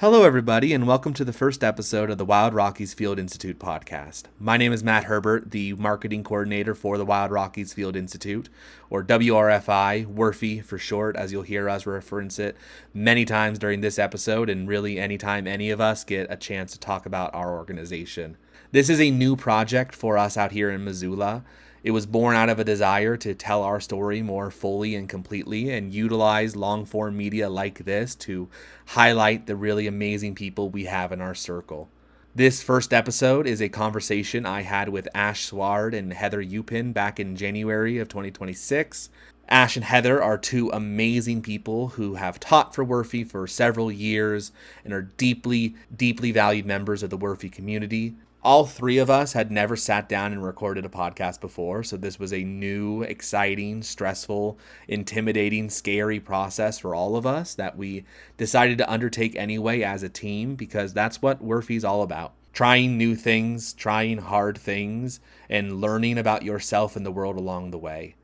Hello, everybody, and welcome to the first episode of the Wild Rockies Field Institute podcast. My name is Matt Herbert, the marketing coordinator for the Wild Rockies Field Institute, or WRFI, WRFI for short, as you'll hear us reference it many times during this episode, and really anytime any of us get a chance to talk about our organization. This is a new project for us out here in Missoula. It was born out of a desire to tell our story more fully and completely and utilize long-form media like this to highlight the really amazing people we have in our circle. This first episode is a conversation I had with Ash Sward and Heather Upin back in January of 2026. Ash and Heather are two amazing people who have taught for WRFI for several years and are deeply, deeply valued members of the WRFI community. All three of us had never sat down and recorded a podcast before, so this was a new, exciting, stressful, intimidating, scary process for all of us that we decided to undertake anyway as a team, because that's what WRFI is all about. Trying new things, trying hard things, and learning about yourself and the world along the way.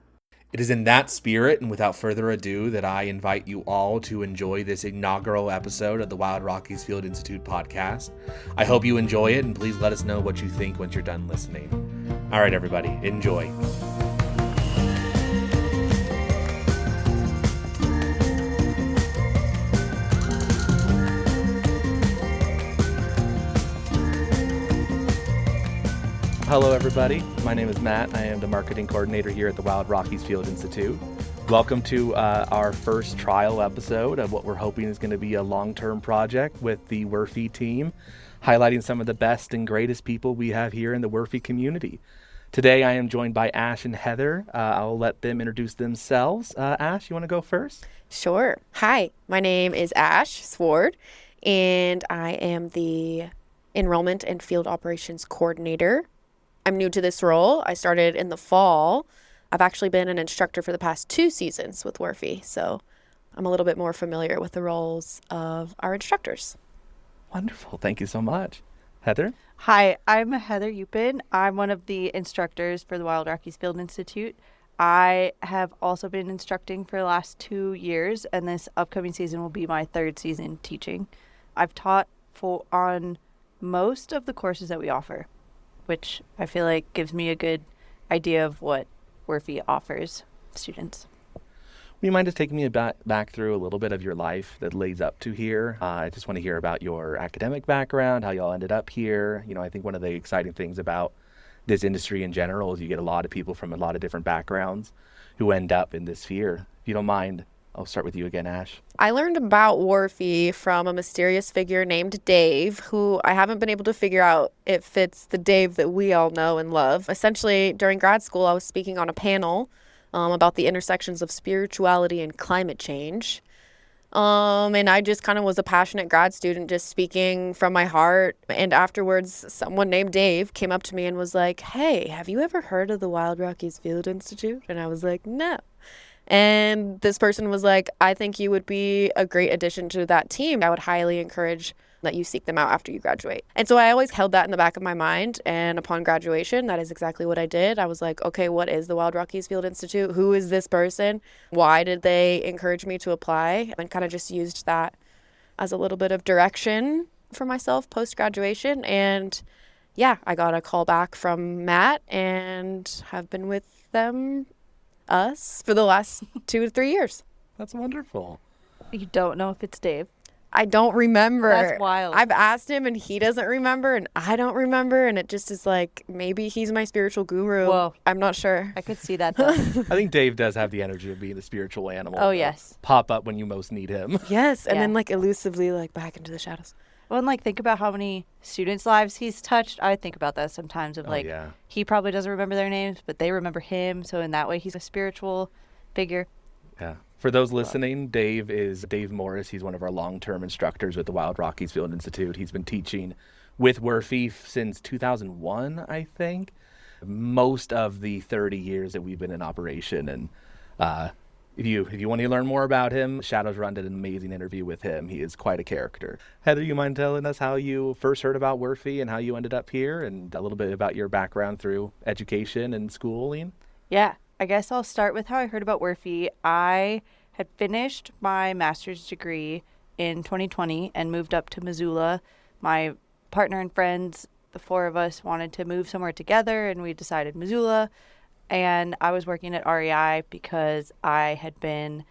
It is in that spirit, and without further ado, that I invite you all to enjoy this inaugural episode of the Wild Rockies Field Institute podcast. I hope you enjoy it, and please let us know what you think once you're done listening. All right, everybody, enjoy. Hello, everybody. My name is Matt. I am the marketing coordinator here at the Wild Rockies Field Institute. Welcome to our first trial episode of what we're hoping is going to be a long-term project with the WRFI team, highlighting some of the best and greatest people we have here in the WRFI community. Today, I am joined by Ash and Heather. I'll let them introduce themselves. Ash, you want to go first? Sure. Hi, my name is Ash Sward, and I am the Enrollment and Field Operations Coordinator. I'm new to this role. I started in the fall. I've actually been an instructor for the past 2 seasons with WRFI, so I'm a little bit more familiar with the roles of our instructors. Wonderful. Thank you so much. Heather? Hi, I'm Heather Upin. I'm one of the instructors for the Wild Rockies Field Institute. I have also been instructing for the last 2 years, and this upcoming season will be my 3rd season teaching. I've taught on most of the courses that we offer, which I feel like gives me a good idea of what WRFI offers students. Would you mind just taking me back through a little bit of your life that leads up to here? I just want to hear about your academic background, how y'all ended up here. I think one of the exciting things about this industry in general is you get a lot of people from a lot of different backgrounds who end up in this sphere. If you don't mind, I'll start with you again, Ash. I learned about WRFI from a mysterious figure named Dave, who I haven't been able to figure out if it's the Dave that we all know and love. Essentially, during grad school, I was speaking on a panel about the intersections of spirituality and climate change. And I just kind of was a passionate grad student just speaking from my heart. And afterwards, someone named Dave came up to me and was like, "Hey, have you ever heard of the Wild Rockies Field Institute?" And I was like, "No." And this person was like, "I think you would be a great addition to that team. I would highly encourage that you seek them out after you graduate." And so I always held that in the back of my mind. And upon graduation, that is exactly what I did. I was like, okay, what is the Wild Rockies Field Institute? Who is this person? Why did they encourage me to apply? And kind of just used that as a little bit of direction for myself post-graduation. And yeah, I got a call back from Matt and have been with us for the last 2 to 3 years. That's wonderful. You don't know if it's Dave? I don't remember. That's wild. I've asked him and he doesn't remember and I don't remember, and it just is like, maybe he's my spiritual guru. Whoa. I'm not sure. I could see that though. I think Dave does have the energy of being the spiritual animal. Oh, yes. Pop up when you most need him. Yes, and Yeah. then like elusively like back into the shadows. Well, and think about how many students' lives he's touched. I think about that sometimes of Yeah. he probably doesn't remember their names, but they remember him. So in that way, he's a spiritual figure. Yeah. For those listening, Dave is Dave Morris. He's one of our long-term instructors with the Wild Rockies Field Institute. He's been teaching with WRFI since 2001, I think. Most of the 30 years that we've been in operation. And if you want to learn more about him, Shadows Run did an amazing interview with him. He is quite a character. Heather, you mind telling us how you first heard about WRFI and how you ended up here, and a little bit about your background through education and schooling? Yeah, I guess I'll start with how I heard about WRFI. I had finished my master's degree in 2020 and moved up to Missoula. My partner and friends, the four of us, wanted to move somewhere together, and we decided Missoula. And I was working at REI because I had been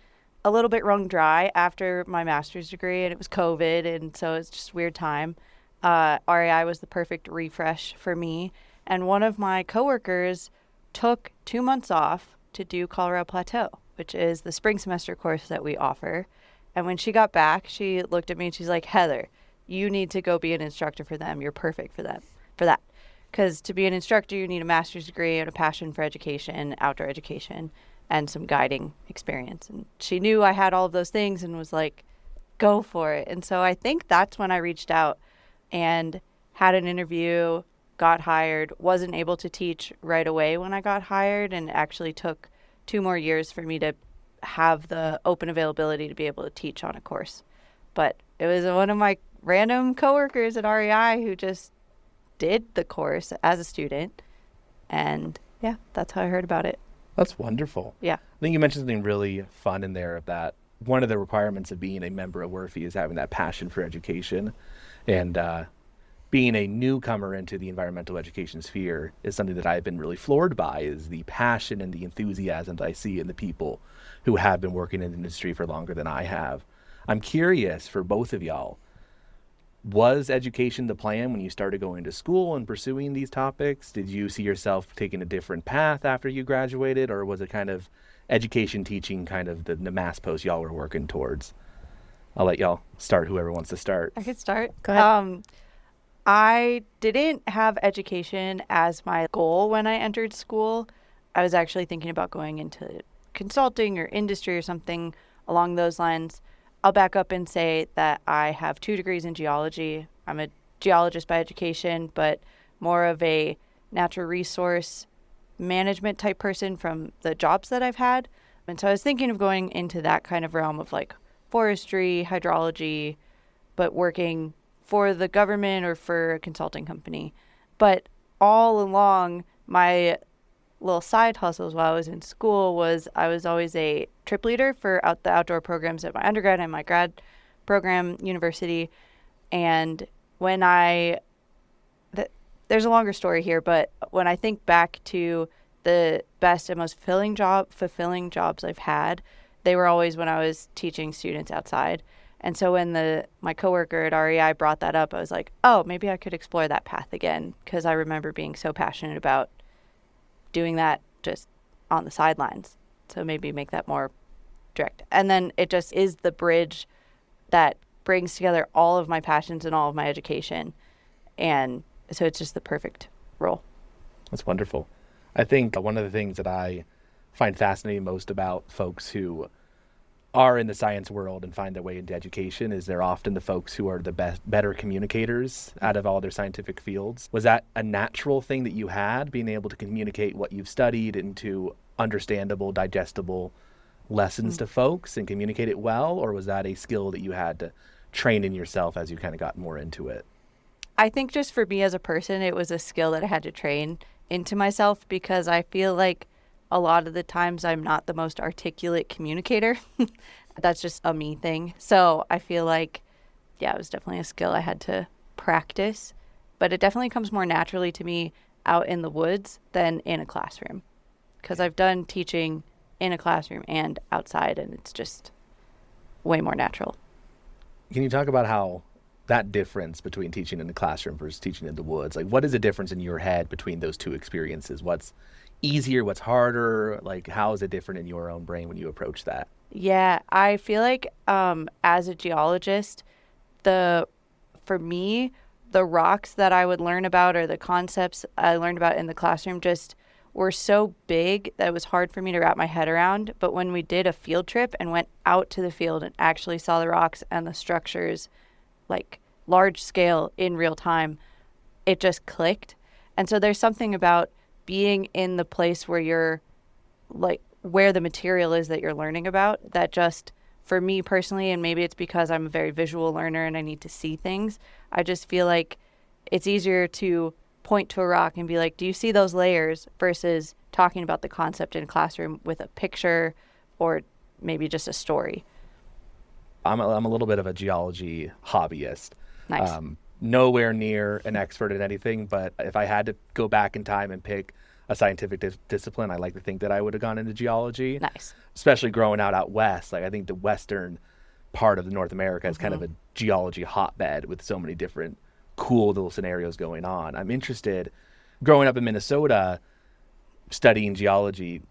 a little bit wrung dry after my master's degree, and it was COVID, and so it's just a weird time. REI was the perfect refresh for me. And one of my coworkers took 2 months off to do Colorado Plateau, which is the spring semester course that we offer. And when she got back, she looked at me and she's like, Heather, you need to go be an instructor for them. You're perfect for that. Because to be an instructor, you need a master's degree and a passion for education, outdoor education, and some guiding experience. And she knew I had all of those things and was like, go for it. And so I think that's when I reached out and had an interview, got hired, wasn't able to teach right away when I got hired, and actually took 2 more years for me to have the open availability to be able to teach on a course. But it was one of my random coworkers at REI who just did the course as a student, and yeah, that's how I heard about it. That's wonderful. Yeah. I think you mentioned something really fun in there, of that one of the requirements of being a member of WRFI is having that passion for education. And being a newcomer into the environmental education sphere is something that I've been really floored by, is the passion and the enthusiasm that I see in the people who have been working in the industry for longer than I have. I'm curious, for both of y'all, was education the plan when you started going to school and pursuing these topics? Did you see yourself taking a different path after you graduated, or was it kind of education teaching kind of the mass post y'all were working towards? I'll let y'all start, whoever wants to start. I could start. Go ahead. I didn't have education as my goal when I entered school. I was actually thinking about going into consulting or industry or something along those lines. I'll back up and say that I have 2 degrees in geology. I'm a geologist by education, but more of a natural resource management type person from the jobs that I've had. And so I was thinking of going into that kind of realm of like forestry, hydrology, but working for the government or for a consulting company. But all along, my little side hustles while I was in school was I was always a trip leader for the outdoor programs at my undergrad and my grad program university. And when there's a longer story here, but when I think back to the best and most fulfilling jobs I've had, they were always when I was teaching students outside. And so when my coworker at REI brought that up, I was like, oh, maybe I could explore that path again, because I remember being so passionate about doing that just on the sidelines. So maybe make that more direct. And then it just is the bridge that brings together all of my passions and all of my education. And so it's just the perfect role. That's wonderful. I think one of the things that I find fascinating most about folks who are in the science world and find their way into education is they're often the folks who are the better communicators out of all their scientific fields. Was that a natural thing that you had, being able to communicate what you've studied into understandable, digestible lessons to folks and communicate it well? Or was that a skill that you had to train in yourself as you kind of got more into it? I think just for me as a person, it was a skill that I had to train into myself, because I feel like a lot of the times I'm not the most articulate communicator. That's just a me thing. So I feel like, yeah, it was definitely a skill I had to practice, but it definitely comes more naturally to me out in the woods than in a classroom, because I've done teaching in a classroom and outside, and it's just way more natural. Can you talk about how that difference between teaching in the classroom versus teaching in the woods, like what is the difference in your head between those two experiences? What's easier, what's harder? Like, how is it different in your own brain when you approach that? Yeah, I feel like as a geologist, for me, the rocks that I would learn about or the concepts I learned about in the classroom just were so big that it was hard for me to wrap my head around. But when we did a field trip and went out to the field and actually saw the rocks and the structures, like large scale in real time, it just clicked. And so there's something about being in the place where you're like where the material is that you're learning about that just, for me personally, and maybe it's because I'm a very visual learner and I need to see things, I just feel like it's easier to point to a rock and be like, do you see those layers, versus talking about the concept in a classroom with a picture or maybe just a story. I'm a little bit of a geology hobbyist. Nice. Nowhere near an expert at anything, but if I had to go back in time and pick a scientific discipline, I like to think that I would have gone into geology. Nice. Especially growing out west. Like, I think the western part of North America is kind of a geology hotbed with so many different cool little scenarios going on. I'm interested, growing up in Minnesota, studying geology,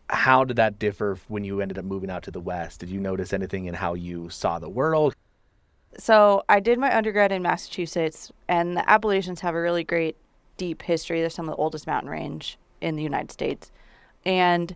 how did that differ when you ended up moving out to the West? Did you notice anything in how you saw the world? So I did my undergrad in Massachusetts, and the Appalachians have a really great, deep history. They're some of the oldest mountain range in the United States. And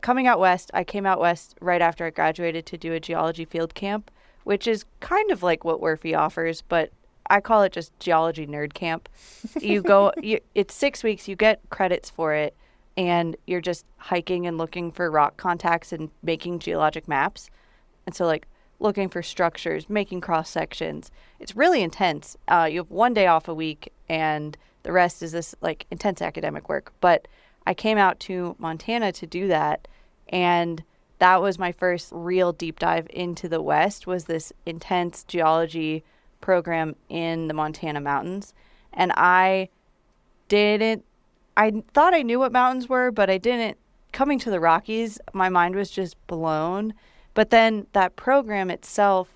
coming out west, I came out west right after I graduated to do a geology field camp, which is kind of like what WRFI offers, but I call it just geology nerd camp. It's 6 weeks, you get credits for it, and you're just hiking and looking for rock contacts and making geologic maps. And so, like, looking for structures, making cross sections. It's really intense. You have 1 day off a week, and the rest is this, like, intense academic work. But I came out to Montana to do that, and that was my first real deep dive into the West, was this intense geology program in the Montana mountains. And I thought I knew what mountains were, but I didn't. Coming to the Rockies, my mind was just blown. But then that program itself,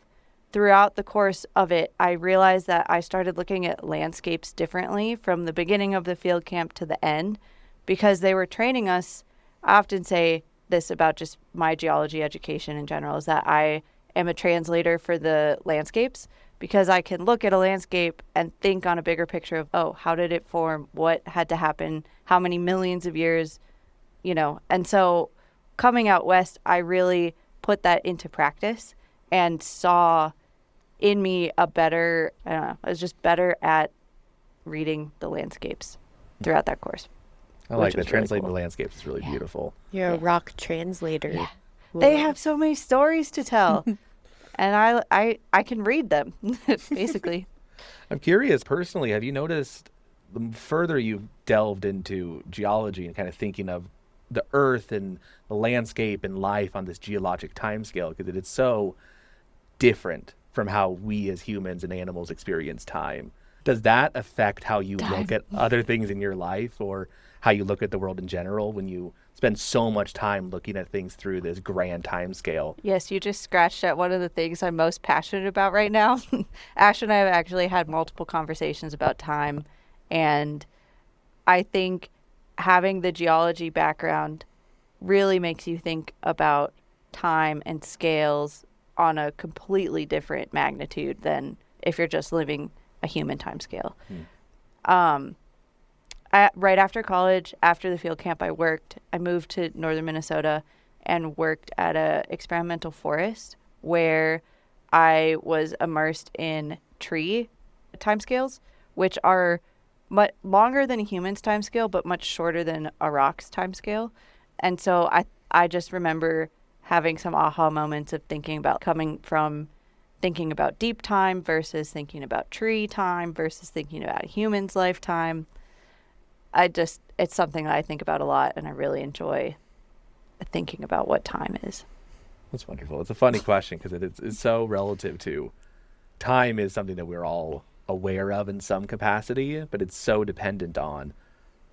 throughout the course of it, I realized that I started looking at landscapes differently from the beginning of the field camp to the end, because they were training us. I often say this about just my geology education in general, is that I am a translator for the landscapes, because I can look at a landscape and think on a bigger picture of, oh, how did it form? What had to happen? How many millions of years, And so coming out west, I really put that into practice and saw in me I was just better at reading the landscapes throughout that course. I like that. Really Translating cool. the landscapes is really beautiful. You're a rock translator. Yeah. Whoa. They have so many stories to tell. And I can read them, basically. I'm curious, personally, have you noticed the further you've delved into geology and kind of thinking of the earth and the landscape and life on this geologic timescale, because it is so different from how we as humans and animals experience time. Does that affect how you look at other things in your life, or how you look at the world in general when you spend so much time looking at things through this grand time scale? Yes, you just scratched at one of the things I'm most passionate about right now. Ash and I have actually had multiple conversations about time, and I think having the geology background really makes you think about time and scales on a completely different magnitude than if you're just living a human time scale. Right after college, after the field camp, I moved to northern Minnesota and worked at a experimental forest where I was immersed in tree timescales, which are much longer than a human's timescale, but much shorter than a rock's timescale. And so I just remember having some aha moments of thinking about deep time versus thinking about tree time versus thinking about a human's lifetime. It's something that I think about a lot, and I really enjoy thinking about what time is. That's wonderful. It's a funny question because it's so relative to time is something that we're all aware of in some capacity, but it's so dependent on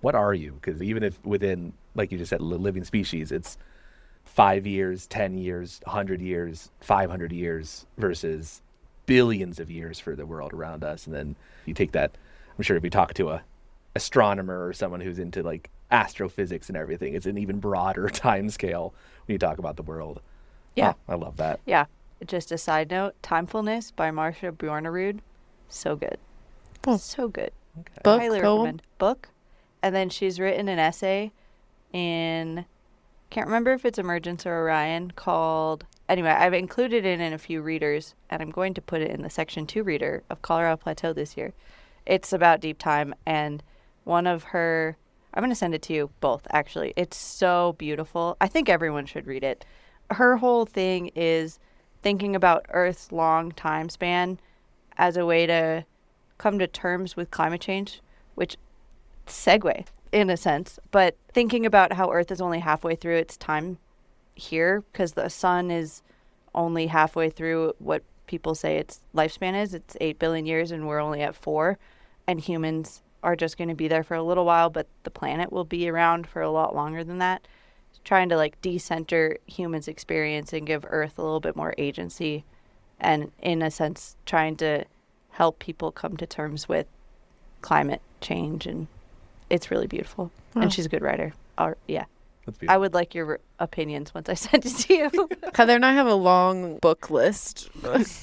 what are you? Because even if within, like you just said, living species, it's 5 years, 10 years, 100 years, 500 years versus billions of years for the world around us. And then you take that, I'm sure if you talk to a astronomer or someone who's into like astrophysics and everything, it's an even broader time scale when you talk about the world. Yeah. Oh, I love that. Yeah. Just a side note, Timefulness by Marsha Bjornerud. So good. Oh. So good. Okay. Book, Highly poem? recommend. Book. And then she's written an essay in, can't remember if it's Emergence or Orion, called, anyway, I've included it in a few readers, and I'm going to put it in the Section 2 reader of Colorado Plateau this year. It's about deep time, and one of her, I'm going to send it to you both, actually. It's so beautiful. I think everyone should read it. Her whole thing is thinking about Earth's long time span as a way to come to terms with climate change, which segue in a sense, but thinking about how Earth is only halfway through its time here because the sun is only halfway through what people say its lifespan is. It's 8 billion years, and we're only at 4. And humans are just going to be there for a little while, but the planet will be around for a lot longer than that. Trying to like decenter humans' experience and give Earth a little bit more agency, and in a sense trying to help people come to terms with climate change. And it's really beautiful. Wow. And she's a good writer. Yeah. That's beautiful. I would like your opinions once I send it to you. Heather and I have a long book list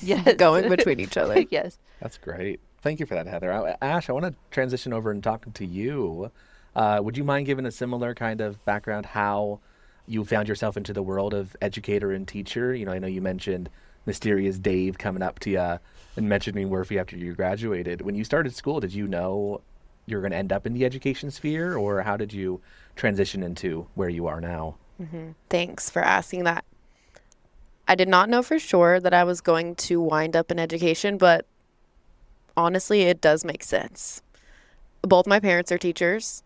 Yes. going between each other. Yes. That's great. Thank you for that, Heather. Ash, I want to transition over and talk to you. Would you mind giving a similar kind of background how you found yourself into the world of educator and teacher? You know, I know you mentioned mysterious Dave coming up to you and mentioning WRFI after you graduated. When you started school, did you know you were going to end up in the education sphere, or how did you transition into where you are now? Mm-hmm. Thanks for asking that. I did not know for sure that I was going to wind up in education, but honestly, it does make sense. Both my parents are teachers.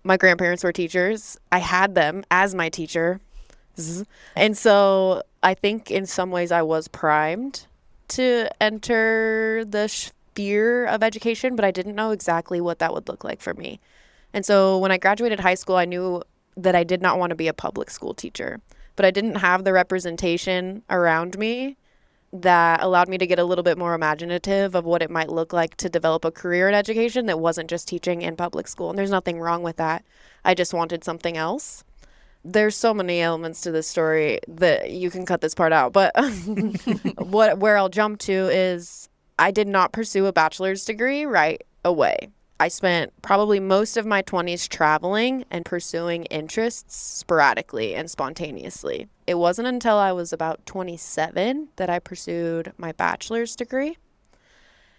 My grandparents were teachers. I had them as my teacher. And so I think in some ways I was primed to enter the sphere of education, but I didn't know exactly what that would look like for me. And so when I graduated high school, I knew that I did not want to be a public school teacher, but I didn't have the representation around me that allowed me to get a little bit more imaginative of what it might look like to develop a career in education that wasn't just teaching in public school. And there's nothing wrong with that. I just wanted something else. There's so many elements to this story that you can cut this part out. But where I'll jump to is I did not pursue a bachelor's degree right away. I spent probably most of my 20s traveling and pursuing interests sporadically and spontaneously. It wasn't until I was about 27 that I pursued my bachelor's degree.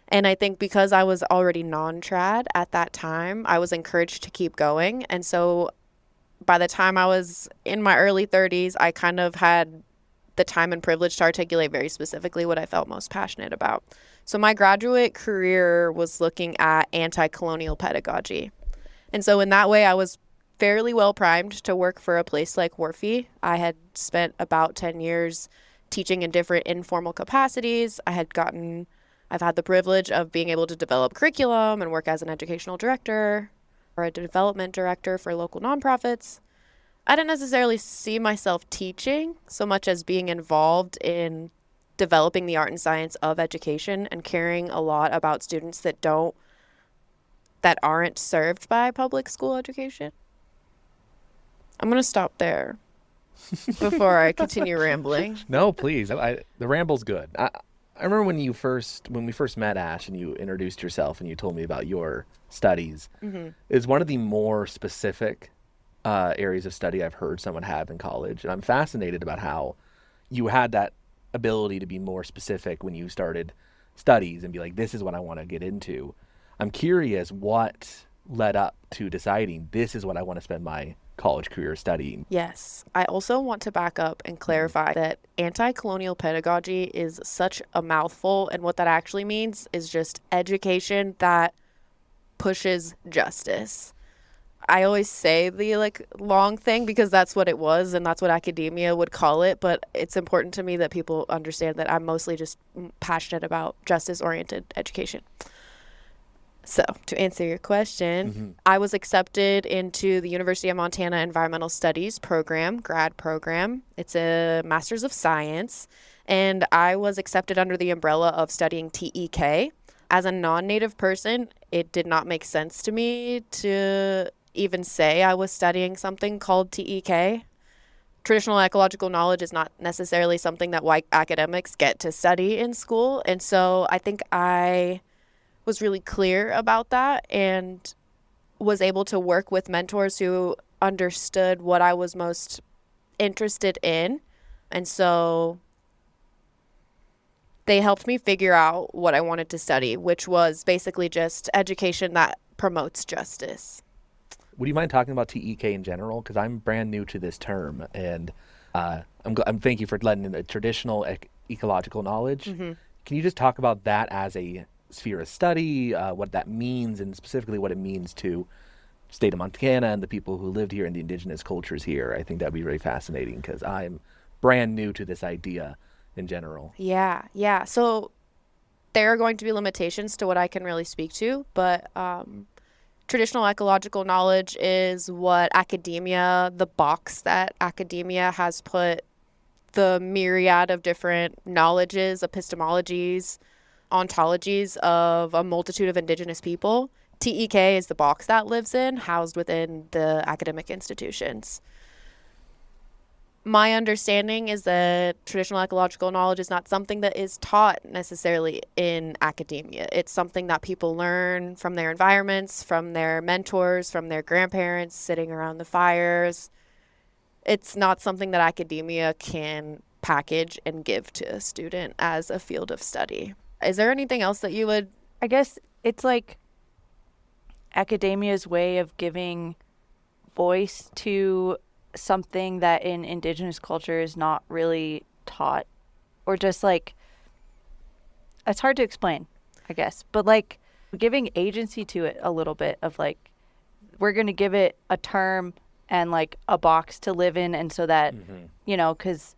And I think because I was already non-trad at that time, I was encouraged to keep going. And so by the time I was in my early 30s, I kind of had the time and privilege to articulate very specifically what I felt most passionate about. So my graduate career was looking at anti-colonial pedagogy. And so in that way, I was fairly well primed to work for a place like WRFI. I had spent about 10 years teaching in different informal capacities. I've had the privilege of being able to develop curriculum and work as an educational director or a development director for local nonprofits. I didn't necessarily see myself teaching so much as being involved in developing the art and science of education and caring a lot about students that aren't served by public school education. I'm going to stop there before I continue rambling. No, please. The ramble's good. I remember when we first met, Ash, and you introduced yourself and you told me about your studies. Mm-hmm. It's one of the more specific areas of study I've heard someone have in college. And I'm fascinated about how you had that ability to be more specific when you started studies and be like, this is what I want to get into. I'm curious what led up to deciding this is what I want to spend my college career studying. Yes. I also want to back up and clarify that anti-colonial pedagogy is such a mouthful, and what that actually means is just education that pushes justice. I always say the long thing because that's what it was and that's what academia would call it, but it's important to me that people understand that I'm mostly just passionate about justice-oriented education. So, to answer your question, mm-hmm. I was accepted into the University of Montana Environmental Studies program, grad program. It's a Master's of Science, and I was accepted under the umbrella of studying TEK. As a non-Native person, it did not make sense to me to even say I was studying something called TEK. Traditional ecological knowledge is not necessarily something that white academics get to study in school, and so I think I was really clear about that and was able to work with mentors who understood what I was most interested in. And so they helped me figure out what I wanted to study, which was basically just education that promotes justice. Would you mind talking about TEK in general? Because I'm brand new to this term, and I'm thank you for letting in the traditional ecological knowledge. Mm-hmm. Can you just talk about that as a sphere of study, what that means, and specifically what it means to the state of Montana and the people who lived here and the indigenous cultures here? I think that'd be really fascinating because I'm brand new to this idea in general. Yeah. So there are going to be limitations to what I can really speak to, but traditional ecological knowledge is what academia, the box that academia has put the myriad of different knowledges, epistemologies, ontologies of a multitude of indigenous people. TEK is the box that lives in, housed within the academic institutions. My understanding is that traditional ecological knowledge is not something that is taught necessarily in academia. It's something that people learn from their environments, from their mentors, from their grandparents, sitting around the fires. It's not something that academia can package and give to a student as a field of study. Is there anything else that you would... I guess it's like academia's way of giving voice to something that in indigenous culture is not really taught, or just like, it's hard to explain, I guess, but like giving agency to it a little bit of like, we're going to give it a term and like a box to live in. And so that, you know, because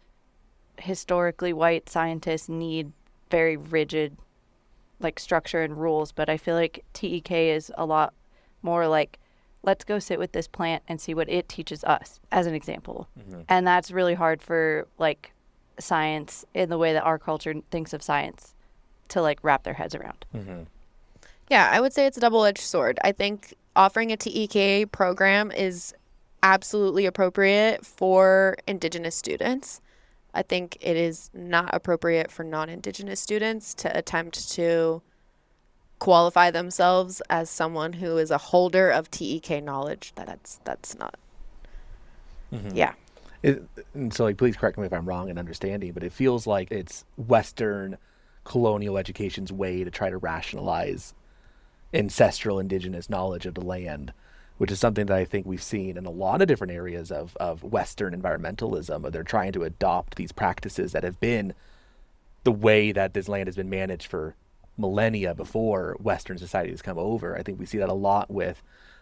historically white scientists need very rigid like structure and rules, but I feel like TEK is a lot more like, let's go sit with this plant and see what it teaches us, as an example. And that's really hard for like science in the way that our culture thinks of science to like wrap their heads around. Yeah, I would say it's a double-edged sword. I think offering a TEK program is absolutely appropriate for indigenous students. I think it is not appropriate for non-indigenous students to attempt to qualify themselves as someone who is a holder of TEK knowledge. That's not. Yeah. And so, like, please correct me if I'm wrong in understanding, but it feels like it's Western colonial education's way to try to rationalize ancestral indigenous knowledge of the land, which is something that I think we've seen in a lot of different areas of Western environmentalism. They're trying to adopt these practices that have been the way that this land has been managed for millennia before Western society has come over. I think we see that a lot with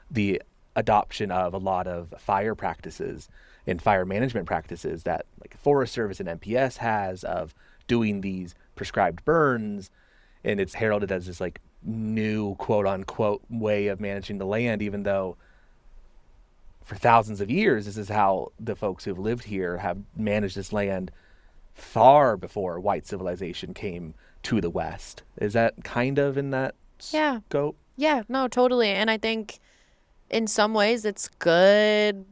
the adoption of a lot of fire practices and fire management practices that like Forest Service and NPS has, of doing these prescribed burns, and it's heralded as this like new quote unquote way of managing the land, even though for thousands of years this is how the folks who have lived here have managed this land far before white civilization came to the West. Is that kind of in that scope? Yeah, no, totally. And I think in some ways it's good.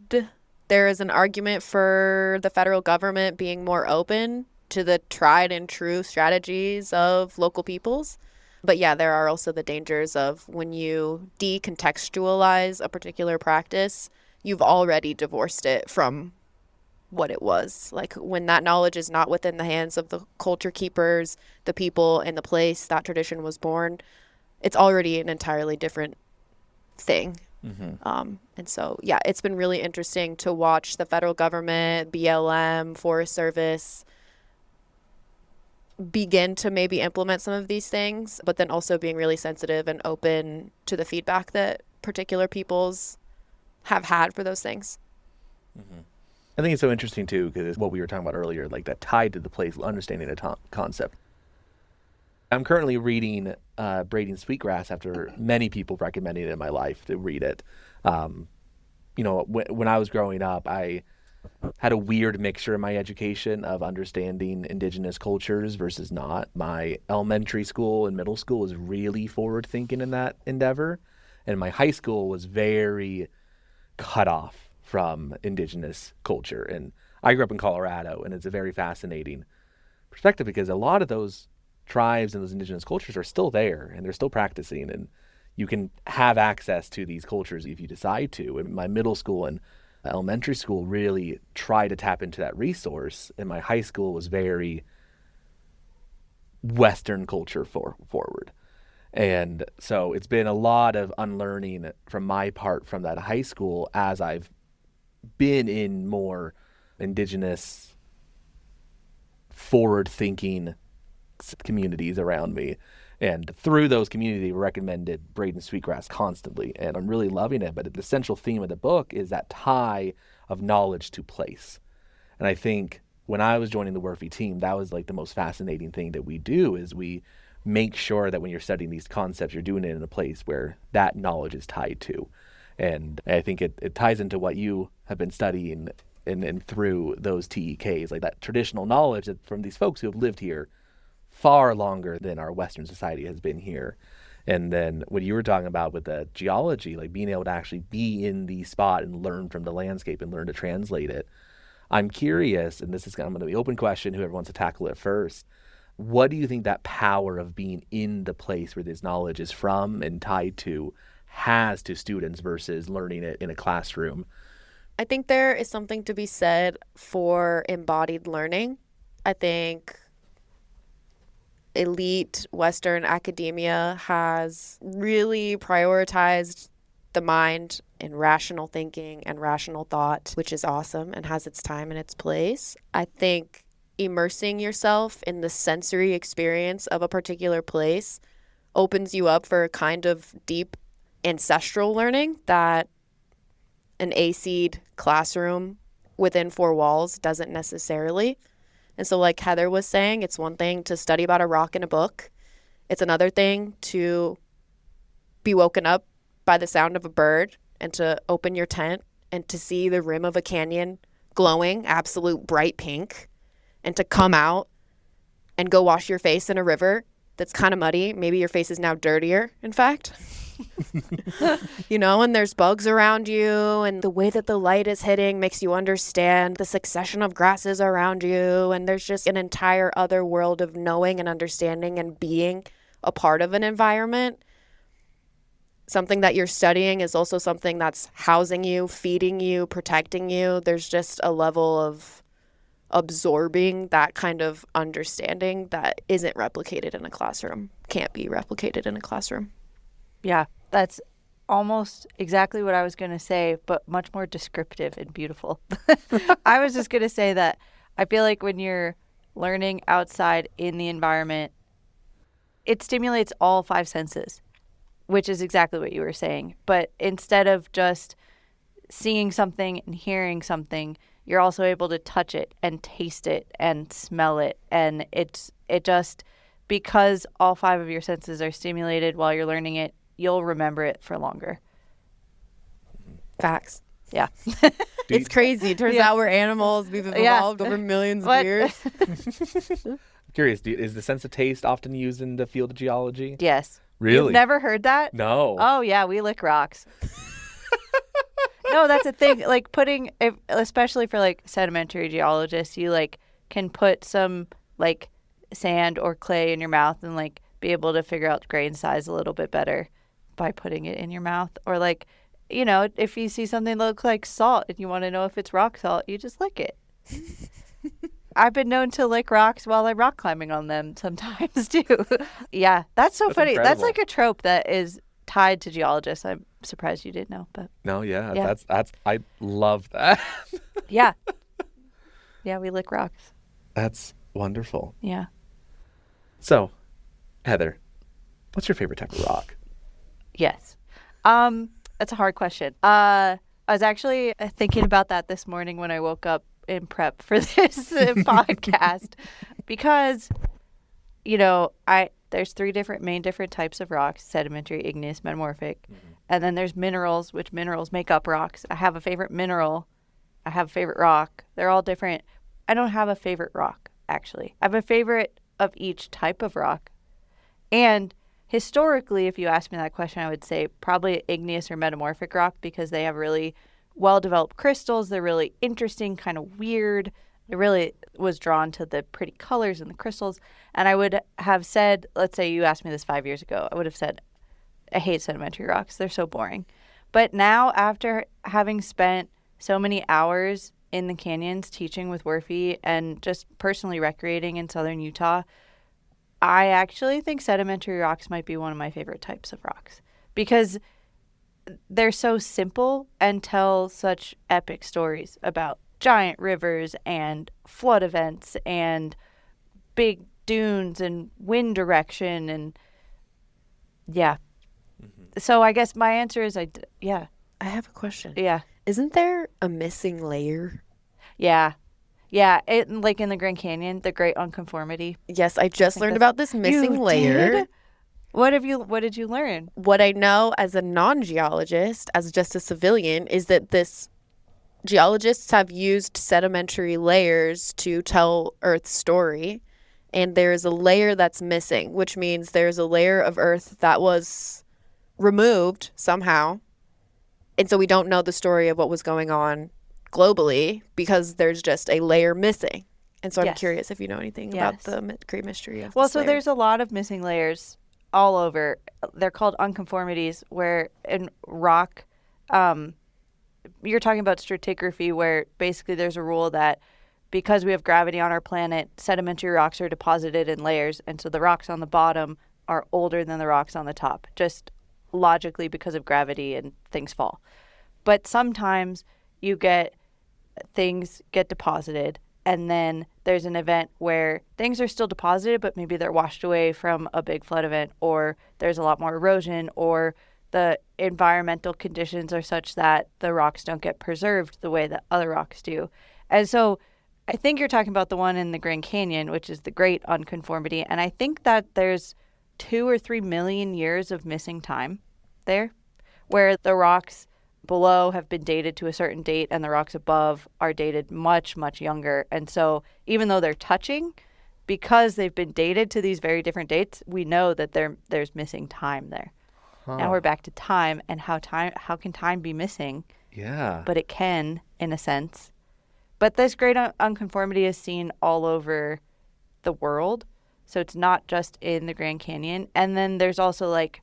There is an argument for the federal government being more open to the tried and true strategies of local peoples. But yeah, there are also the dangers of when you decontextualize a particular practice, you've already divorced it from what it was. Like when that knowledge is not within the hands of the culture keepers, the people and the place that tradition was born, it's already an entirely different thing. And so, yeah, it's been really interesting to watch the federal government, BLM, Forest Service begin to maybe implement some of these things, but then also being really sensitive and open to the feedback that particular peoples have had for those things. I think it's so interesting too, because what we were talking about earlier, like that tied to the place, understanding the concept. I'm currently reading Braiding Sweetgrass after many people recommending it in my life to read it. You know, when I was growing up, I had a weird mixture in my education of understanding indigenous cultures versus not. My elementary school and middle school was really forward thinking in that endeavor, and my high school was very cut off from indigenous culture. And I grew up in Colorado, and it's a very fascinating perspective because a lot of those tribes and those indigenous cultures are still there and they're still practicing, and you can have access to these cultures if you decide to. And my middle school and elementary school really tried to tap into that resource, and my high school was very Western culture forward. And so it's been a lot of unlearning from my part from that high school as I've been in more indigenous forward-thinking communities around me. And through those communities, I recommended Braiding Sweetgrass constantly, and I'm really loving it. But the central theme of the book is that tie of knowledge to place. And I think when I was joining the WRFI team, that was like the most fascinating thing that we do is we make sure that when you're studying these concepts, you're doing it in a place where that knowledge is tied to. And I think it ties into what you have been studying and through those TEKs, like that traditional knowledge that from these folks who have lived here far longer than our Western society has been here. And then what you were talking about with the geology, like being able to actually be in the spot and learn from the landscape and learn to translate it. I'm curious, and this is going to be an open question, whoever wants to tackle it first. What do you think that power of being in the place where this knowledge is from and tied to has to students versus learning it in a classroom? I think there is something to be said for embodied learning. I think elite Western academia has really prioritized the mind in rational thinking and rational thought, which is awesome and has its time and its place. I think immersing yourself in the sensory experience of a particular place opens you up for a kind of deep ancestral learning that an AC'd classroom within four walls doesn't necessarily. And so like Heather was saying, it's one thing to study about a rock in a book. It's another thing to be woken up by the sound of a bird and to open your tent and to see the rim of a canyon glowing absolute bright pink and to come out and go wash your face in a river that's kind of muddy. Maybe your face is now dirtier, in fact. And there's bugs around you, and the way that the light is hitting makes you understand the succession of grasses around you, and there's just an entire other world of knowing and understanding and being a part of an environment. Something that you're studying is also something that's housing you, feeding you, protecting you. There's just a level of absorbing that kind of understanding that isn't replicated in a classroom, can't be replicated in a classroom. Yeah, that's almost exactly what I was going to say, but much more descriptive and beautiful. I was just going to say that I feel like when you're learning outside in the environment, it stimulates all five senses, which is exactly what you were saying. But instead of just seeing something and hearing something, you're also able to touch it and taste it and smell it. And it just, because all five of your senses are stimulated while you're learning it, you'll remember it for longer. Facts. Yeah. It's crazy. It turns out we're animals. We've evolved over millions of years. I'm curious, is the sense of taste often used in the field of geology? Yes. Really? You've never heard that? No. Oh, yeah. We lick rocks. No, that's a thing. Like especially for like sedimentary geologists, you like can put some like sand or clay in your mouth and like be able to figure out grain size a little bit better by putting it in your mouth. Or like, if you see something that looks like salt and you want to know if it's rock salt, you just lick it. I've been known to lick rocks while I'm rock climbing on them sometimes too. Yeah, that's so funny. Incredible. That's like a trope that is tied to geologists. I'm surprised you didn't know, but No, yeah. That's I love that. yeah. Yeah, we lick rocks. That's wonderful. Yeah. So, Heather, what's your favorite type of rock? Yes. That's a hard question. I was actually thinking about that this morning when I woke up in prep for this podcast because, there's three main different types of rocks: sedimentary, igneous, metamorphic. Mm-hmm. And then there's minerals, which minerals make up rocks. I have a favorite mineral. I have a favorite rock. They're all different. I don't have a favorite rock, actually. I have a favorite of each type of rock. And historically, if you asked me that question, I would say probably igneous or metamorphic rock because they have really well-developed crystals. They're really interesting, kind of weird. I really was drawn to the pretty colors in the crystals. And I would have said, let's say you asked me this 5 years ago, I would have said, I hate sedimentary rocks. They're so boring. But now, after having spent so many hours in the canyons teaching with WRFI and just personally recreating in southern Utah, I actually think sedimentary rocks might be one of my favorite types of rocks because they're so simple and tell such epic stories about giant rivers and flood events and big dunes and wind direction and yeah. Mm-hmm. So I guess my answer is yeah. I have a question. Yeah. Isn't there a missing layer? Yeah. Yeah, like in the Grand Canyon, the Great Unconformity. Yes, I just learned about this missing You layer. did? What did you learn? What I know as a non-geologist, as just a civilian, is that geologists have used sedimentary layers to tell Earth's story, and there is a layer that's missing, which means there's a layer of Earth that was removed somehow, and so we don't know the story of what was going on globally because there's just a layer missing. And so I'm curious if you know anything about the great mystery of this layer. There's a lot of missing layers all over. They're called unconformities, where in rock, you're talking about stratigraphy, where basically there's a rule that because we have gravity on our planet, sedimentary rocks are deposited in layers, and so the rocks on the bottom are older than the rocks on the top, just logically because of gravity and things fall. But sometimes you get things get deposited, and then there's an event where things are still deposited, but maybe they're washed away from a big flood event, or there's a lot more erosion, or the environmental conditions are such that the rocks don't get preserved the way that other rocks do. And so I think you're talking about the one in the Grand Canyon, which is the Great Unconformity. And I think that there's 2 or 3 million years of missing time there, where the rocks below have been dated to a certain date and the rocks above are dated much, much younger. And so even though they're touching, because they've been dated to these very different dates, we know that there's missing time there. Now we're back to time and how can time be missing? Yeah. But it can, in a sense. But this great unconformity is seen all over the world. So it's not just in the Grand Canyon. And then there's also like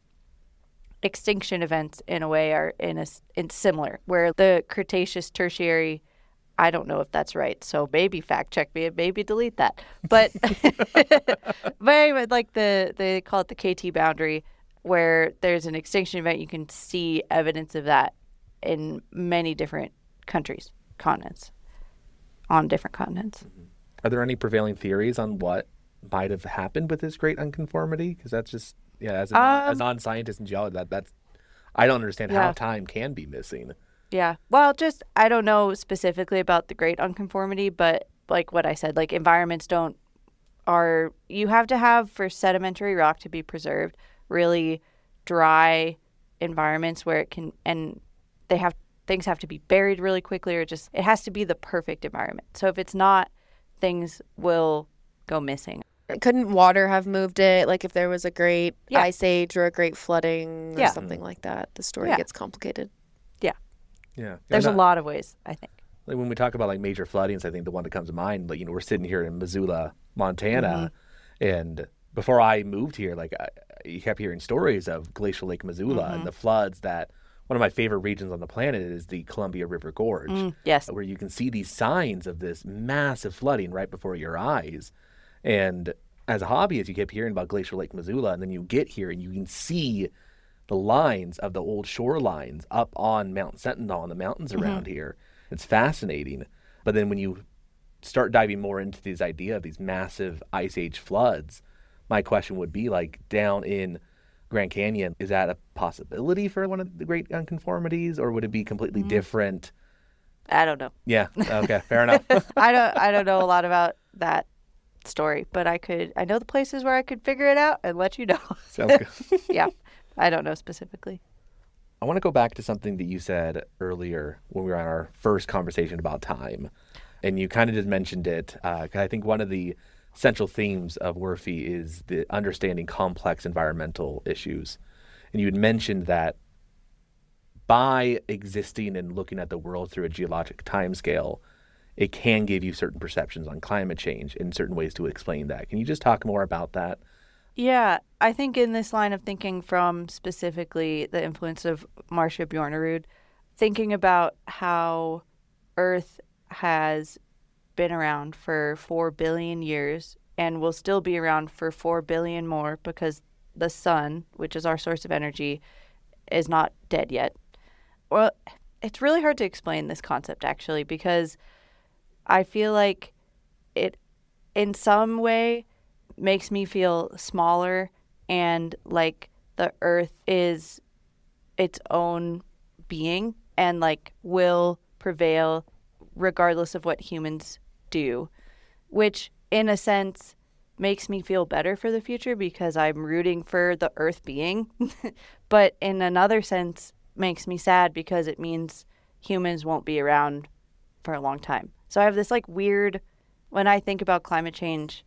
extinction events in a way are in similar, where the Cretaceous Tertiary, I don't know if that's right, so maybe fact check me and maybe delete that. But but anyway, like they call it the KT boundary, where there's an extinction event. You can see evidence of that in many different countries, on different continents. Are there any prevailing theories on what might have happened with this great unconformity? Because that's just, as a non-scientist and geologist, that's I don't understand how time can be missing. Yeah. Well, just I don't know specifically about the great unconformity, but like what I said, like environments you have to have, for sedimentary rock to be preserved, really dry environments where it can, and things have to be buried really quickly, or just it has to be the perfect environment. So if it's not, things will go missing. Couldn't water have moved it? Like if there was a great ice age or a great flooding or something like that, the story gets complicated. Yeah. There's a lot of ways, I think. Like when we talk about like major floodings, I think the one that comes to mind, like, we're sitting here in Missoula, Montana, and before I moved here, like you kept hearing stories of Glacial Lake Missoula and the floods that one of my favorite regions on the planet is the Columbia River Gorge. Yes. Where you can see these signs of this massive flooding right before your eyes. And as a hobbyist, you kept hearing about Glacial Lake Missoula, and then you get here and you can see the lines of the old shorelines up on Mount Sentinel and the mountains around here. It's fascinating. But then when you start diving more into this idea of these massive ice age floods, my question would be, like, down in Grand Canyon, is that a possibility for one of the great unconformities, or would it be completely different? I don't know. Yeah. Okay. Fair enough. I don't know a lot about that story, but I know the places where I could figure it out and let you know. Sounds good. Yeah. I don't know specifically. I want to go back to something that you said earlier when we were on our first conversation about time. And you kind of just mentioned it. 'Cause I think one of the central themes of WRFI is the understanding complex environmental issues. And you had mentioned that by existing and looking at the world through a geologic timescale, it can give you certain perceptions on climate change and certain ways to explain that. Can you just talk more about that? Yeah, I think in this line of thinking, from specifically the influence of Marcia Bjornerud, thinking about how Earth has been around for 4 billion years and will still be around for 4 billion more, because the sun, which is our source of energy, is not dead yet. Well, it's really hard to explain this concept, actually, because I feel like it, in some way, makes me feel smaller, and like the Earth is its own being and like will prevail regardless of what humans do, which in a sense makes me feel better for the future because I'm rooting for the earth being, but in another sense makes me sad because it means humans won't be around for a long time. So I have this like weird, when I think about climate change,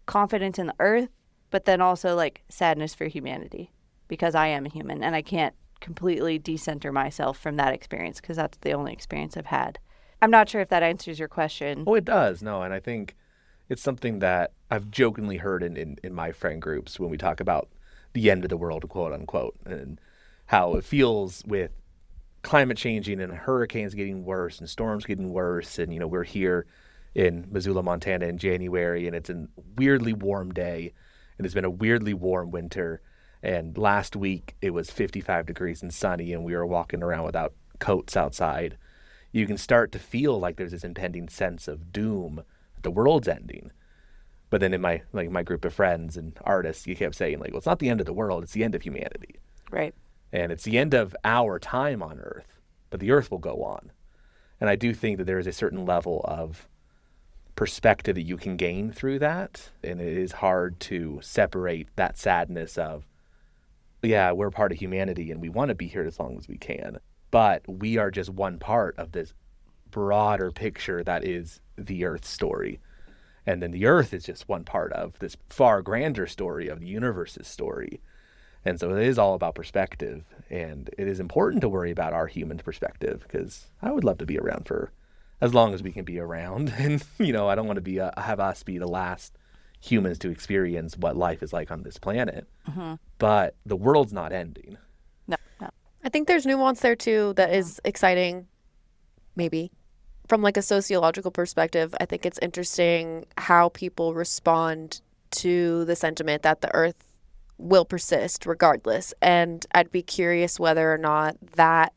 confidence in the earth, but then also like sadness for humanity because I am a human and I can't completely decenter myself from that experience because that's the only experience I've had. I'm not sure if that answers your question. Oh, it does. No, and I think it's something that I've jokingly heard in my friend groups when we talk about the end of the world, quote unquote, and how it feels with climate changing and hurricanes getting worse and storms getting worse. And, we're here in Missoula, Montana in January, and it's a weirdly warm day, and it's been a weirdly warm winter. And last week it was 55 degrees and sunny, and we were walking around without coats outside. You can start to feel like there's this impending sense of doom, that the world's ending. But then in my group of friends and artists, you kept saying, like, well, it's not the end of the world, it's the end of humanity. Right. And it's the end of our time on Earth, but the Earth will go on. And I do think that there is a certain level of perspective that you can gain through that. And it is hard to separate that sadness of, yeah, we're part of humanity and we want to be here as long as we can. But we are just one part of this broader picture that is the Earth story. And then the Earth is just one part of this far grander story of the universe's story. And so it is all about perspective. And it is important to worry about our human perspective because I would love to be around for as long as we can be around. And, I don't want to have us be the last humans to experience what life is like on this planet. Mm-hmm. But the world's not ending. No. I think there's nuance there too that is exciting, maybe. From like a sociological perspective, I think it's interesting how people respond to the sentiment that the earth will persist regardless. And I'd be curious whether or not that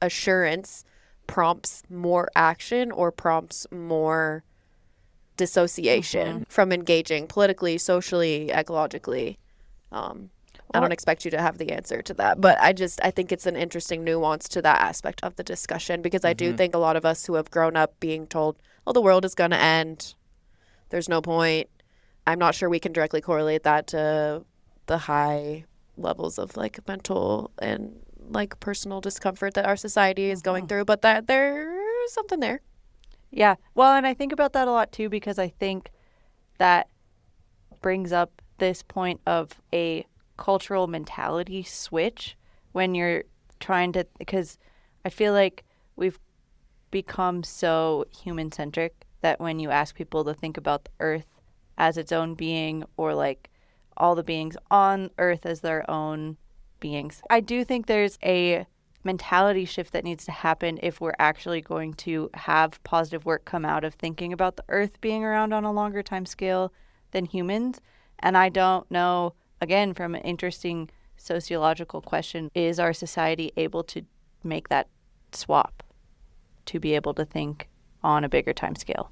assurance prompts more action or prompts more dissociation from engaging politically, socially, ecologically. I don't expect you to have the answer to that, but I think it's an interesting nuance to that aspect of the discussion because I do think a lot of us who have grown up being told, oh, the world is going to end, there's no point. I'm not sure we can directly correlate that to the high levels of like mental and like personal discomfort that our society is going through, but that there's something there. Yeah. Well, and I think about that a lot too because I think that brings up this point of a cultural mentality switch when you're trying to, because I feel like we've become so human-centric that when you ask people to think about the earth as its own being or like all the beings on earth as their own beings, I do think there's a mentality shift that needs to happen if we're actually going to have positive work come out of thinking about the earth being around on a longer time scale than humans. And I don't know, again, from an interesting sociological question, is our society able to make that swap to be able to think on a bigger time scale?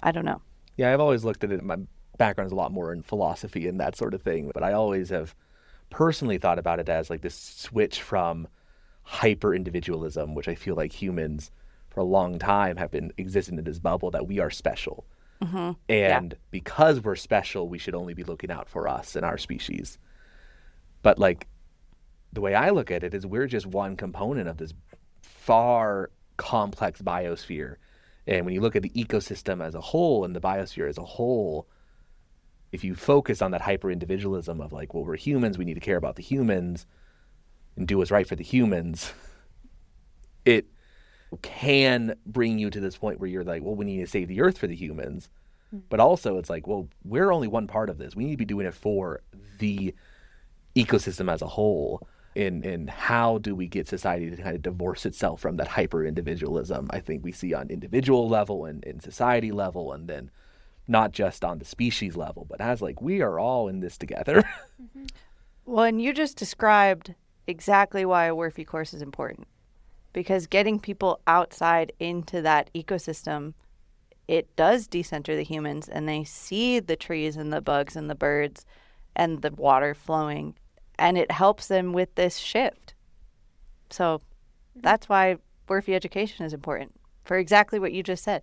I don't know. Yeah, I've always looked at it. My background is a lot more in philosophy and that sort of thing, but I always have personally thought about it as like this switch from hyper-individualism, which I feel like humans for a long time have been existing in this bubble that we are special. And because we're special, we should only be looking out for us and our species. But like the way I look at it is we're just one component of this far complex biosphere. And when you look at the ecosystem as a whole and the biosphere as a whole, if you focus on that hyper-individualism of like, well, we're humans, we need to care about the humans and do what's right for the humans, it can bring you to this point where you're like, well, we need to save the earth for the humans. But also it's like, well, we're only one part of this. We need to be doing it for the ecosystem as a whole. And how do we get society to kind of divorce itself from that hyper-individualism? I think we see on individual level and society level, and then not just on the species level, but as like, we are all in this together. Well, and you just described exactly why a WRFI course is important. Because getting people outside into that ecosystem, it does decenter the humans, and they see the trees and the bugs and the birds and the water flowing, and it helps them with this shift. So that's why WRFI education is important, for exactly what you just said.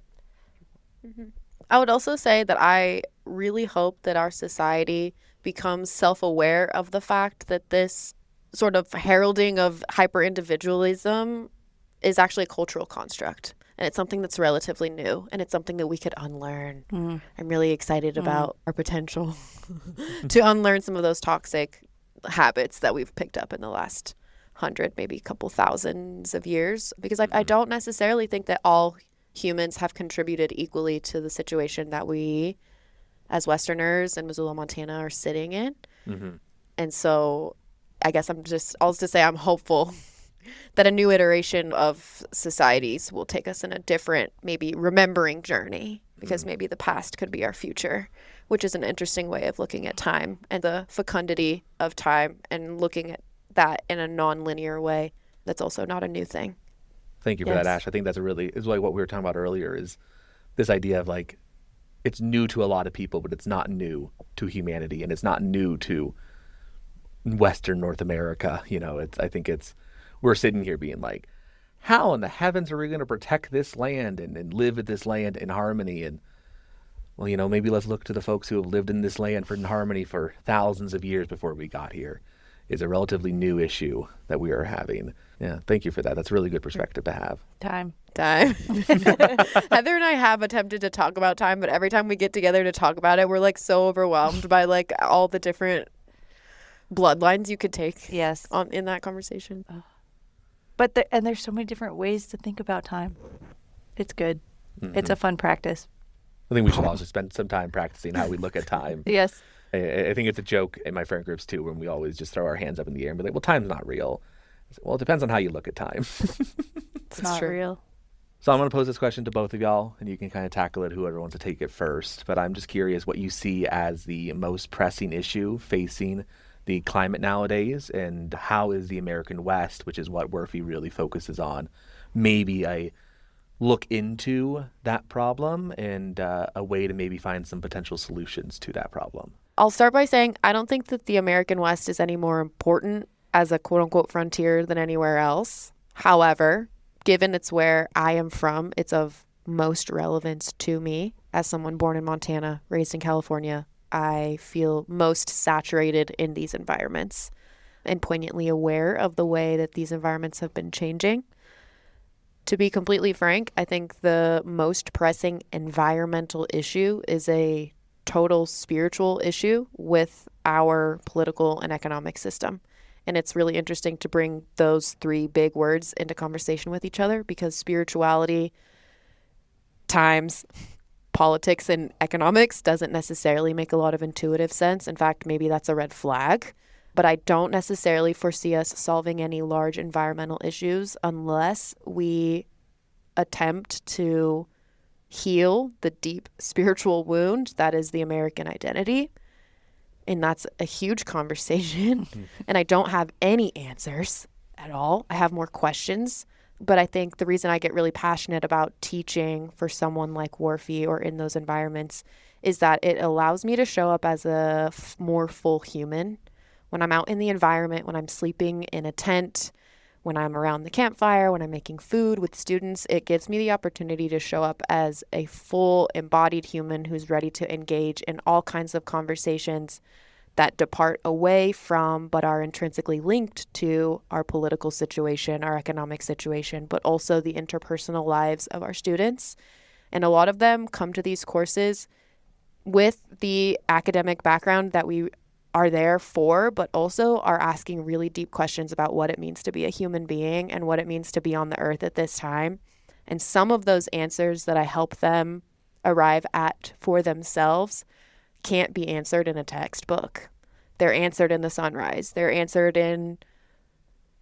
I would also say that I really hope that our society becomes self-aware of the fact that this sort of heralding of hyper-individualism is actually a cultural construct. And it's something that's relatively new, and it's something that we could unlearn. I'm really excited about our potential to unlearn some of those toxic habits that we've picked up in the last 100, maybe a couple thousands of years. Because I don't necessarily think that all humans have contributed equally to the situation that we, as Westerners in Missoula, Montana, are sitting in. And so I guess I'm hopeful that a new iteration of societies will take us in a different, maybe remembering journey, because maybe the past could be our future, which is an interesting way of looking at time and the fecundity of time, and looking at that in a non-linear way. That's also not a new thing. Thank you for that, Ash. I think that's is like what we were talking about earlier, is this idea of like, it's new to a lot of people, but it's not new to humanity, and it's not new to Western North America. We're sitting here being like, how in the heavens are we going to protect this land and live at this land in harmony? And, well, maybe let's look to the folks who have lived in this land in harmony for thousands of years before we got here. Is a relatively new issue that we are having. Yeah, thank you for that. That's a really good perspective to have. Time. Heather and I have attempted to talk about time, but every time we get together to talk about it, we're like so overwhelmed by like all the different bloodlines you could take in that conversation. But there's so many different ways to think about time. It's good. It's a fun practice. I think we should also spend some time practicing how we look at time. Yes. I think it's a joke in my friend groups too, when we always just throw our hands up in the air and be like, well, time's not real. Well, it depends on how you look at time. It's not real. So I'm going to pose this question to both of y'all, and you can kind of tackle it, whoever wants to take it first. But I'm just curious what you see as the most pressing issue facing the climate nowadays, and how is the American West, which is what WRFI really focuses on, maybe a look into that problem and a way to maybe find some potential solutions to that problem. I'll start by saying I don't think that the American West is any more important as a quote-unquote frontier than anywhere else. However, given it's where I am from, it's of most relevance to me. As someone born in Montana, raised in California, I feel most saturated in these environments and poignantly aware of the way that these environments have been changing. To be completely frank, I think the most pressing environmental issue is a total spiritual issue with our political and economic system. And it's really interesting to bring those three big words into conversation with each other, because spirituality times politics and economics doesn't necessarily make a lot of intuitive sense. In fact, maybe that's a red flag. But I don't necessarily foresee us solving any large environmental issues unless we attempt to heal the deep spiritual wound that is the American identity. And that's a huge conversation. And I don't have any answers at all. I have more questions. But I think the reason I get really passionate about teaching for someone like WRFI or in those environments is that it allows me to show up as a more full human. When I'm out in the environment, when I'm sleeping in a tent, when I'm around the campfire, when I'm making food with students, it gives me the opportunity to show up as a full embodied human who's ready to engage in all kinds of conversations that depart away from but are intrinsically linked to our political situation, our economic situation, but also the interpersonal lives of our students. And a lot of them come to these courses with the academic background that we are there for, but also are asking really deep questions about what it means to be a human being and what it means to be on the earth at this time. And some of those answers that I help them arrive at for themselves can't be answered in a textbook. They're answered in the sunrise. They're answered in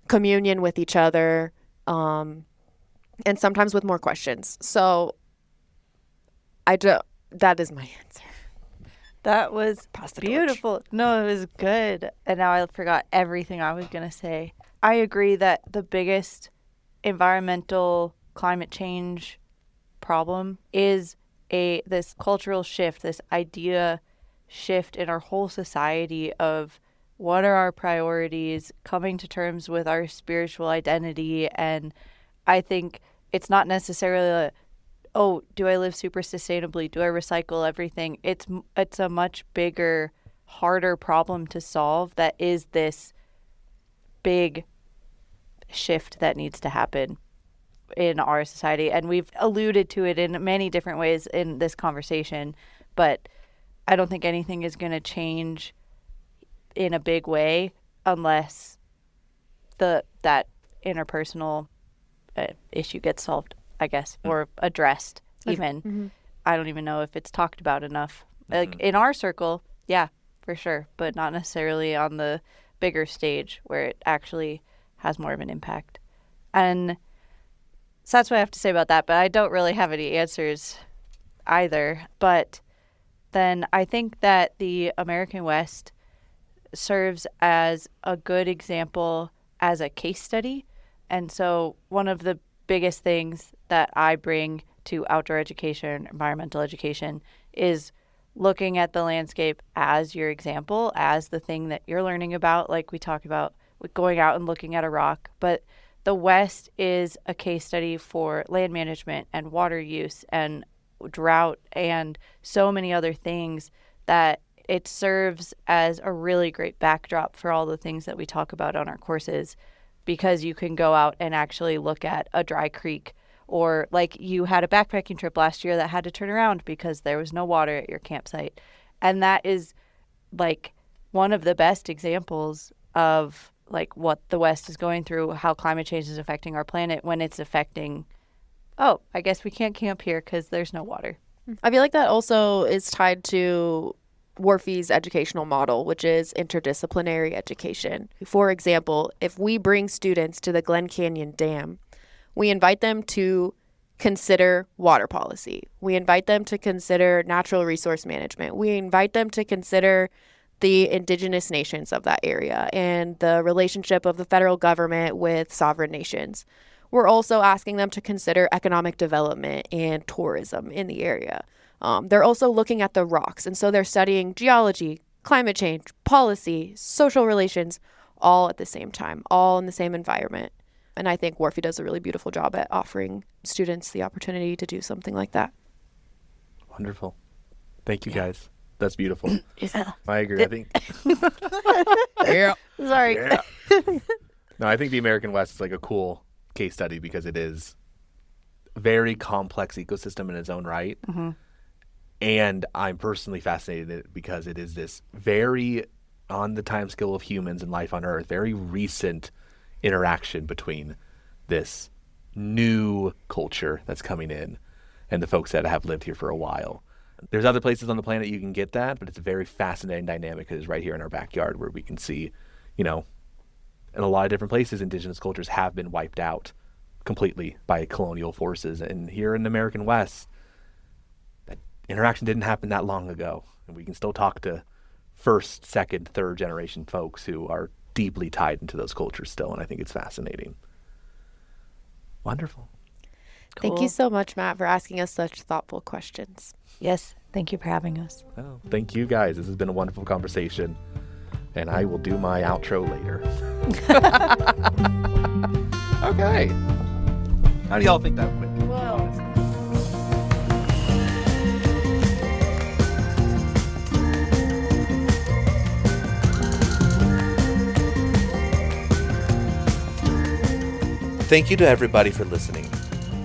communion with each other, and sometimes with more questions. So that is my answer. That was beautiful. No, it was good. And now I forgot everything I was going to say. I agree that the biggest environmental climate change problem is this cultural shift, this idea shift in our whole society of what are our priorities, coming to terms with our spiritual identity. And I think it's not necessarily oh, do I live super sustainably? Do I recycle everything? It's a much bigger, harder problem to solve that is this big shift that needs to happen in our society. And we've alluded to it in many different ways in this conversation, but I don't think anything is going to change in a big way unless that interpersonal issue gets solved, I guess, or addressed even. Mm-hmm. I don't even know if it's talked about enough. Like in our circle, yeah, for sure, but not necessarily on the bigger stage where it actually has more of an impact. And so that's what I have to say about that, but I don't really have any answers either. But then I think that the American West serves as a good example as a case study. And so one of the biggest things that I bring to outdoor education, environmental education, is looking at the landscape as your example, as the thing that you're learning about, like we talk about with going out and looking at a rock. But the West is a case study for land management and water use and drought and so many other things that it serves as a really great backdrop for all the things that we talk about on our courses, because you can go out and actually look at a dry creek, or like you had a backpacking trip last year that had to turn around because there was no water at your campsite. And that is like one of the best examples of like what the West is going through, how climate change is affecting our planet when it's affecting, oh, I guess we can't camp here because there's no water. I feel like that also is tied to WRFI's educational model, which is interdisciplinary education. For example, if we bring students to the Glen Canyon Dam, we invite them to consider water policy. We invite them to consider natural resource management. We invite them to consider the indigenous nations of that area and the relationship of the federal government with sovereign nations. We're also asking them to consider economic development and tourism in the area. They're also looking at the rocks, and so they're studying geology, climate change, policy, social relations, all at the same time, all in the same environment. And I think WRFI does a really beautiful job at offering students the opportunity to do something like that. Wonderful. Thank you, guys. That's beautiful. Yeah. I agree. I think. Yeah. Sorry. Yeah. No, I think the American West is like a cool case study because it is a very complex ecosystem in its own right. Mm-hmm. And I'm personally fascinated in it because it is this very, on the time scale of humans and life on Earth, very recent interaction between this new culture that's coming in and the folks that have lived here for a while. There's other places on the planet you can get that, but it's a very fascinating dynamic because it's right here in our backyard where we can see, you know, in a lot of different places, indigenous cultures have been wiped out completely by colonial forces. And here in the American West, that interaction didn't happen that long ago. And we can still talk to first, second, third generation folks who are deeply tied into those cultures still. And I think it's fascinating. Wonderful. Cool. Thank you so much, Matt, for asking us such thoughtful questions. Yes. Thank you for having us. Oh, thank you, guys. This has been a wonderful conversation. And I will do my outro later. Okay. How do y'all think that went? Thank you to everybody for listening.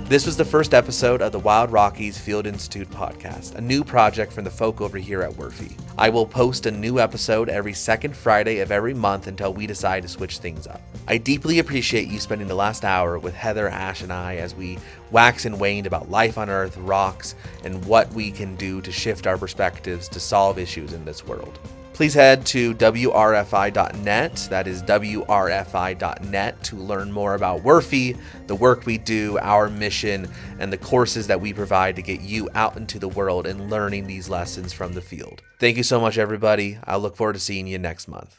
This was the first episode of the Wild Rockies Field Institute podcast, a new project from the folk over here at WRFI. I will post a new episode every second Friday of every month until we decide to switch things up. I deeply appreciate you spending the last hour with Heather, Ash, and I as we wax and waned about life on Earth, rocks, and what we can do to shift our perspectives to solve issues in this world. Please head to WRFI.net, that is WRFI.net, to learn more about WRFI, the work we do, our mission, and the courses that we provide to get you out into the world and learning these lessons from the field. Thank you so much, everybody. I look forward to seeing you next month.